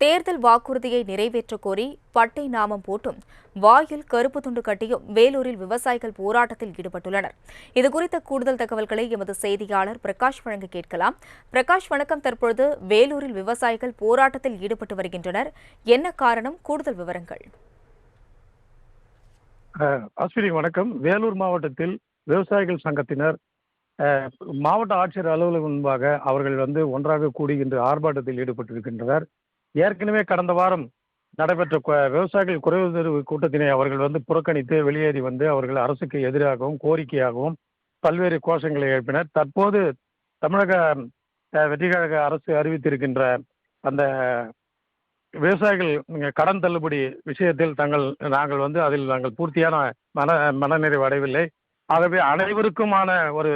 தேர்தல் வாக்குறுதியை நிறைவேற்றக் கோரி பட்டை நாமம் போட்டும் வாயில் கருப்பு துண்டு கட்டியும் வேலூரில் விவசாயிகள் போராட்டத்தில் ஈடுபட்டுள்ளனர். இதுகுறித்த கூடுதல் தகவல்களை எமது செய்தியாளர் பிரகாஷ் வழங்க கேட்கலாம். பிரகாஷ், வணக்கம். தற்பொழுது வேலூரில் விவசாயிகள் போராட்டத்தில் ஈடுபட்டு வருகின்றனர். என்ன காரணம்? கூடுதல் விவரங்கள். அஸ்வினி, வணக்கம். வேலூர் மாவட்டத்தில் விவசாயிகள் சங்கத்தினர் மாவட்ட ஆட்சியர் அலுவலகம் முன்பாக அவர்கள் ஒன்றாக கூடி இன்று ஆர்ப்பாட்டத்தில் ஈடுபட்டிருக்கின்றனர். ஏற்கனவே கடந்த வாரம் நடைபெற்ற விவசாயிகள் குறைதீர்வு கூட்டத்தினை அவர்கள் புறக்கணித்து வெளியேறி அவர்கள் அரசுக்கு எதிராகவும் கோரிக்கையாகவும் பல்வேறு கோஷங்களை எழுப்பினர். தற்போது தமிழக வெற்றிக்கழக அரசு அறிவித்திருக்கின்ற அந்த விவசாயிகள் கடன் தள்ளுபடி விஷயத்தில் நாங்கள் பூர்த்தியான மனநிறைவு அடையவில்லை. ஆகவே அனைவருக்குமான ஒரு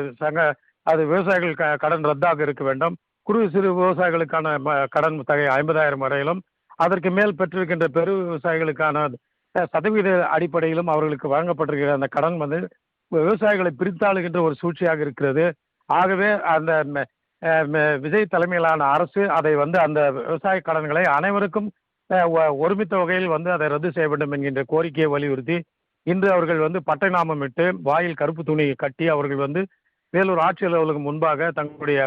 அது விவசாயிகள் கடன் ரத்தாக இருக்க வேண்டும். குறு சிறு விவசாயிகளுக்கான கடன் தொகை 50,000 வரையிலும், அதற்கு மேல் பெற்றிருக்கின்ற பெரு விவசாயிகளுக்கான சதவீத அடிப்படையிலும் அவர்களுக்கு வழங்கப்பட்டிருக்கிற அந்த கடன் விவசாயிகளை பிரித்தாளுகின்ற ஒரு சூழ்ச்சியாக இருக்கிறது. ஆகவே அந்த விஜய் தலைமையிலான அரசு அதை அந்த விவசாய கடன்களை அனைவருக்கும் ஒருமித்த வகையில் அதை ரத்து செய்ய வேண்டும் என்கின்ற கோரிக்கையை வலியுறுத்தி இன்று அவர்கள் பட்டை நாமம் இட்டு வாயில் கருப்பு துணி கட்டி அவர்கள் வேலூர் ஆட்சியர் அலுவலகம் முன்பாக தங்களுடைய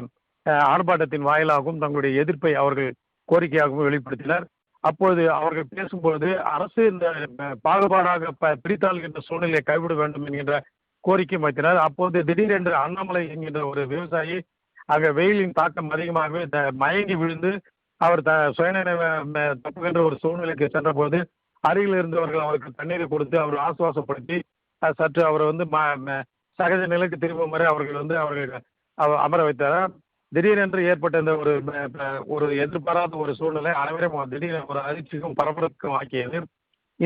ஆர்ப்பாட்டத்தின் வாயிலாகவும் தங்களுடைய எதிர்ப்பை அவர்கள் கோரிக்கையாகவும் வெளிப்படுத்தினர். அப்பொழுது அவர்கள் பேசும்போது அரசு இந்த பாகுபாடாக பிரித்தாள்கின்ற சூழ்நிலையை கைவிட வேண்டும் என்கின்ற கோரிக்கை வைத்தனர். அப்போது திடீரென்று அண்ணாமலை என்கின்ற ஒரு விவசாயி அங்கே வெயிலின் தாக்கம் அதிகமாகவே மயங்கி விழுந்து அவர் சுயநினைவு தப்புகின்ற ஒரு சூழ்நிலைக்கு சென்ற போது அருகில் இருந்தவர்கள் அவருக்கு தண்ணீரை கொடுத்து அவர் ஆசுவாசப்படுத்தி சற்று அவர் சகஜ நிலைக்கு திரும்பும் வரை அவர்கள் அமர வைத்தார். திடீரென்று ஏற்பட்ட இந்த ஒரு எதிர்பாராத ஒரு சூழ்நிலை அனைவரும் திடீரென ஒரு அதிர்ச்சிக்கும் பரபரப்புக்கும் ஆக்கியது.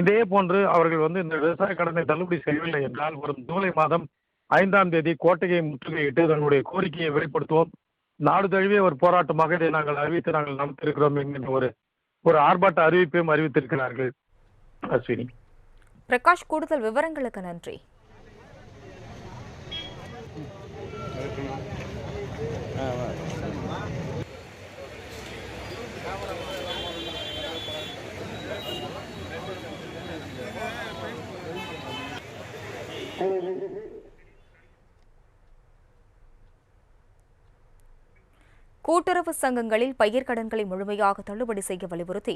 இதே போன்று அவர்கள் இந்த விவசாய கடனை தள்ளுபடி செய்யவில்லை என்றால் வரும் ஜூலை மாதம் 5ஆம் தேதி கோட்டையை முற்றுகையிட்டு தங்களுடைய கோரிக்கையை வெளிப்படுத்துவோம், நாடு தழுவிய ஒரு போராட்டமாக இதை நாங்கள் நடத்திருக்கிறோம் என்கின்ற ஒரு ஆர்ப்பாட்ட அறிவிப்பையும் அறிவித்திருக்கிறார்கள். அஸ்வினி. பிரகாஷ், கூடுதல் விவரங்களுக்கு நன்றி. கூட்டுறவு சங்கங்களில் பயிர்க்கடன்களை முழுமையாக தள்ளுபடி செய்ய வலியுறுத்தி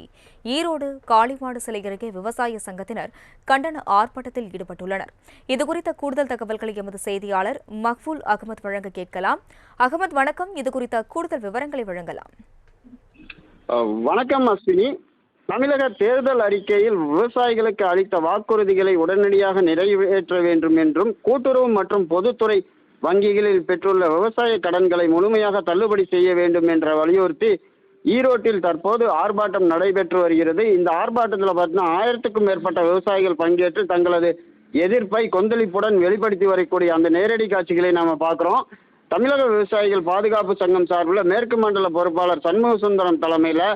ஈரோடு காளிமாடு சிலை அருகே விவசாய சங்கத்தினர் கண்டன ஆர்ப்பாட்டத்தில் ஈடுபட்டுள்ளனர். இதுகுறித்த கூடுதல் தகவல்களை எமது செய்தியாளர் மக்பூல் அகமது வழங்க கேட்கலாம். அகமது, வணக்கம். இதுகுறித்த கூடுதல் விவரங்களை வழங்கலாம். வணக்கம் அஸ்வினி. தமிழக தேர்தல் அறிக்கையில் விவசாயிகளுக்கு அளித்த வாக்குறுதிகளை உடனடியாக நிறைவேற்ற வேண்டும் என்றும் கூட்டுறவு மற்றும் பொதுத்துறை வங்கிகளில் பெற்றுள்ள விவசாய கடன்களை முழுமையாக தள்ளுபடி செய்ய வேண்டும் என்ற வலியுறுத்தி ஈரோட்டில் தற்போது ஆர்ப்பாட்டம் நடைபெற்று வருகிறது. இந்த ஆர்ப்பாட்டத்தில் பார்த்தீங்கன்னா 1000க்கும் மேற்பட்ட விவசாயிகள் பங்கேற்று தங்களது எதிர்ப்பை கொந்தளிப்புடன் வெளிப்படுத்தி வரக்கூடிய அந்த நேரடி காட்சிகளை நாம பார்க்கிறோம். தமிழக விவசாயிகள் பாதுகாப்பு சங்கம் சார்பில் மேற்கு மண்டல பொறுப்பாளர் சண்முக சுந்தரம் தலைமையில்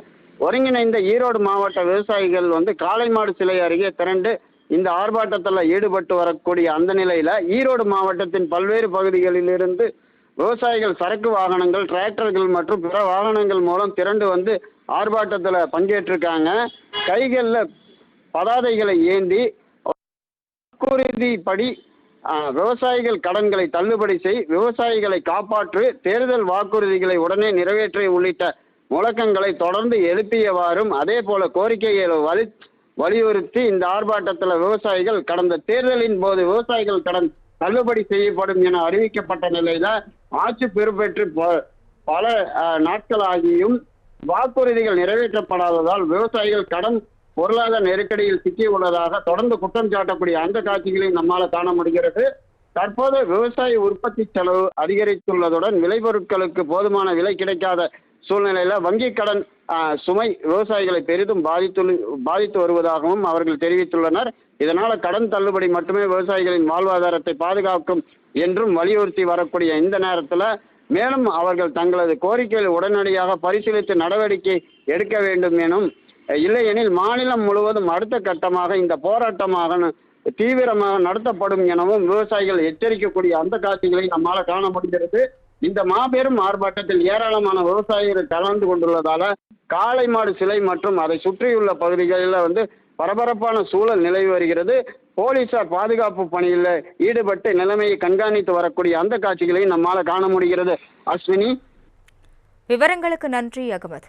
ஒருங்கிணைந்த ஈரோடு மாவட்ட விவசாயிகள் காளைமாடு சிலை அருகே திரண்டு இந்த ஆர்ப்பாட்டத்தில் ஈடுபட்டு வரக்கூடிய அந்த நிலையில ஈரோடு மாவட்டத்தின் பல்வேறு பகுதிகளில் இருந்து விவசாயிகள் சரக்கு வாகனங்கள், டிராக்டர்கள் மற்றும் பிற வாகனங்கள் மூலம் திரண்டு ஆர்ப்பாட்டத்தில் பங்கேற்றிருக்காங்க. கைகளில் பதாதைகளை ஏந்தி வாக்குறுதிப்படி விவசாயிகள் கடன்களை தள்ளுபடி செய், விவசாயிகளை காப்பாற்று, தேர்தல் வாக்குறுதிகளை உடனே நிறைவேற்ற உள்ளிட்ட முழக்கங்களை தொடர்ந்து எழுப்பியவாறும் அதே போல கோரிக்கைகளை வலியுறுத்தி இந்த ஆர்ப்பாட்டத்தில் விவசாயிகள் கடந்த தேர்தலின் போது விவசாயிகள் கடன் தள்ளுபடி செய்யப்படும் என அறிவிக்கப்பட்ட நிலையில ஆட்சி பொறுப்பேற்று பல நாட்கள் ஆகியும் வாக்குறுதிகள் நிறைவேற்றப்படாததால் விவசாயிகள் கடன் பொருளாதார நெருக்கடியில் சிக்கியுள்ளதாக தொடர்ந்து குற்றம் சாட்டக்கூடிய அந்த காட்சிகளை நம்மால காண முடிகிறது. தற்போது விவசாய உற்பத்தி செலவு அதிகரித்துள்ளதுடன் விளைபொருட்களுக்கு போதுமான விலை கிடைக்காத சூழ்நிலையில வங்கி கடன் சுமை விவசாயிகளை பெரிதும் பாதித்து வருவதாகவும் அவர்கள் தெரிவித்துள்ளனர். இதனால கடன் தள்ளுபடி மட்டுமே விவசாயிகளின் வாழ்வாதாரத்தை பாதுகாக்கும் என்றும் வலியுறுத்தி வரக்கூடிய இந்த நேரத்தில் மேலும் அவர்கள் தங்களது கோரிக்கைகளை உடனடியாக பரிசீலித்து நடவடிக்கை எடுக்க வேண்டும் எனும், இல்லையெனில் மாநிலம் முழுவதும் அடுத்த கட்டமாக இந்த போராட்டமாக தீவிரமாக நடத்தப்படும் எனவும் விவசாயிகள் எச்சரிக்கக்கூடிய அந்த காட்சிகளை நம்மால காண முடிகிறது. இந்த மாபெரும் ஆர்ப்பாட்டத்தில் ஏராளமான விவசாயிகள் கலந்து கொண்டுள்ளதால காளை மாடு சிலை மற்றும் அதை சுற்றியுள்ள பகுதிகளில் பரபரப்பான சூழல் நிலவி வருகிறது. போலீசார் பாதுகாப்பு பணியில் ஈடுபட்டு நிலைமையை கண்காணித்து வரக்கூடிய அந்த காட்சிகளையும் நம்மால காண முடிகிறது. அஸ்வினி, விவரங்களுக்கு நன்றி அகமது.